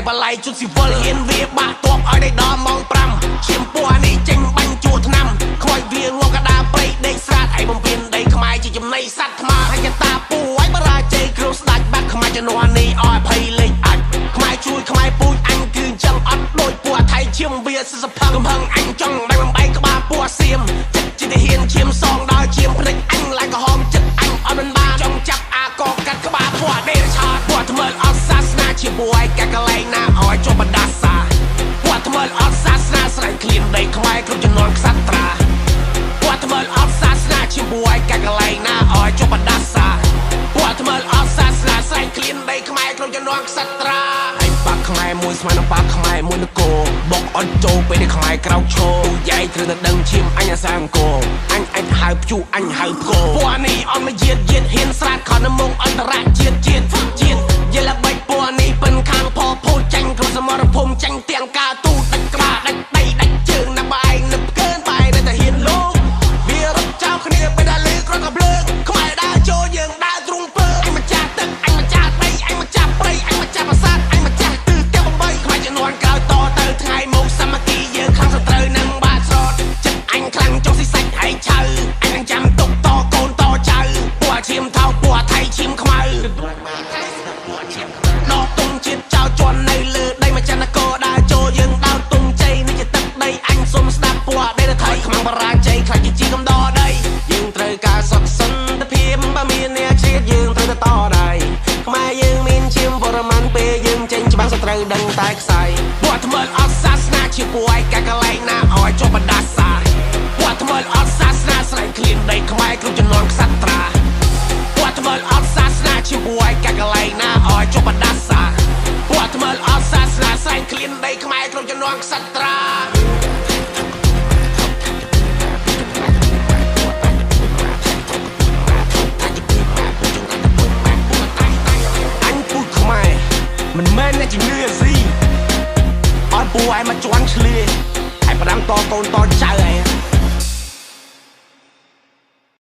បល័យជុតស៊ីវិលហ៊ានវាបាក់តបឲ្យដៃដល់ម៉ោង5ឈាមពណ៌នេះចេញបាញ់ជួថ្នាំខ្មោចវាងងកដាព្រៃដេកស្រាតឲ្យបំពេញដីខ្មែរជាចំណីសត្វថ្មហើយចតាពូឲ្យបរាជ័យគ្រោះស្ដាច់បាត់ខ្មែរជំនាន់នេះឲ្យអភ័យលេខអាចខ្មែរជួយខ្មែរពូជអញគឺចឹងអត់ដូចពួកថៃឈាមវាសសភឹងកំហឹងអញចង់ដៃបំបែកក្បាលពណ៌សៀមចិត្តជាទាហានឈាមសងដល់ឈាមភ្លេចអញឡើងក្រហមចិត្តអញអត់មិនបានចង់ចាប់អាកកាត់ក្បាលពណ៌ដេរឆាតពណ៌ថ្មើលអត់សាសនាជាបួយកាកកលែងណាឲ្យចុះបណ្ដាសាពណ៌ថ្មើលអត់សាសនាស្រែកឃ្លានដីខ្មែរគ្រប់ចំនួនខ្សត្រាពណ៌ថ្មើលអត់សាសនាជាបួយកាកកលែងណាឲ្យចុះបណ្ដាសាពណ៌ថ្មើលអត់សាសនាស្រែកឃ្លានដីខ្មែរគ្រប់ចំនួនខ្សត្រាហើយបាក់ខ្មែរមួយស្មើនឹងបាក់ខ្មែរមួយនគរបុកអត់ចូលពេលដែលខ្មែរក្រោកឈរយាយត្រូវតែដឹងឈាមអញអាសាអង្គរអញហៅភ្ជូអញហៅផ្គរពណ៌នេះអត់មកយាតហ៊ានស្រាតខនមុខអន្តរជាតិយល់បីពណ៌នេះពិនខាងផភូចាញ់ក្នុងសមរភូមិចាញ់ទាំងការទូដាច់ក្បាលដាច់ដីដាច់ជើងណាស់បែងនឹកកើនបែរតែហ៊ានលោកវារត់ចោលគ្នាពេលដែលលឺគ្រាន់តែភ្លើងខ្មែរដើរចូលយើងដើរទ្រូងពើអញម្ចាស់ទឹកអញម្ចាស់ដីអញម្ចាស់ព្រៃអញម្ចាស់ប្រាសាទអញម្ចាស់ទិសទាំង8ខ្មែរជំនាន់ក្រោយតទៅថ្ងៃមុខសាមគ្គីយើងខាងសត្រូវនឹងបាត់ស្រោតចិត្តអញខ្លាំងចុះស៊ីសាច់ហើយឆៅអញនឹងចាំទុកតកូនតចៅពណ៌ឈាមថោកពណ៌ថៃឈាមខ្មៅដកទុំជាតិចោលជន់នៅលើដីមកចន្ទកោដើរចូលយើងដើរទុំជ័យនេះជាទឹកដីអញសុំស្ដាប់ពណ៌ដីថៃខ្មាំងបរាជ័យខ្លាចជាកំដរដីយើងត្រូវការសុខសន្តិភាពបើមានអ្នកជាតិយើងត្រូវទៅតដៃខ្មែរយើងមានឈាមបរមានពេលយើងចេញច្បាំងសត្រូវដឹងតែខ្សែពណ៌ថ្មើលអត់សាសនាជាពួយកាកលែងណាឲ្យចុះបណ្ដាសាពណ៌ថ្មើលអត់សាសនាស្រែកឃ្លានដីខ្មែរគ្រប់ចំនួនខ្សត្រាពណ៌ថ្មើលអត់សាសនាជាពួយកាកលែងណាឲ្យចុះបណ្ដាសាពណ៌ថ្មើលអត់សាសនាស្រែកឃ្លានដីខ្មែរគ្រប់ចំនួនខ្សត្រាមិនមែនអ្នកជំនឿស៊ីអត់ពូឯងមកជន់ឆ្លៀឲ្យផ្ដាំតកូនតចៅឯង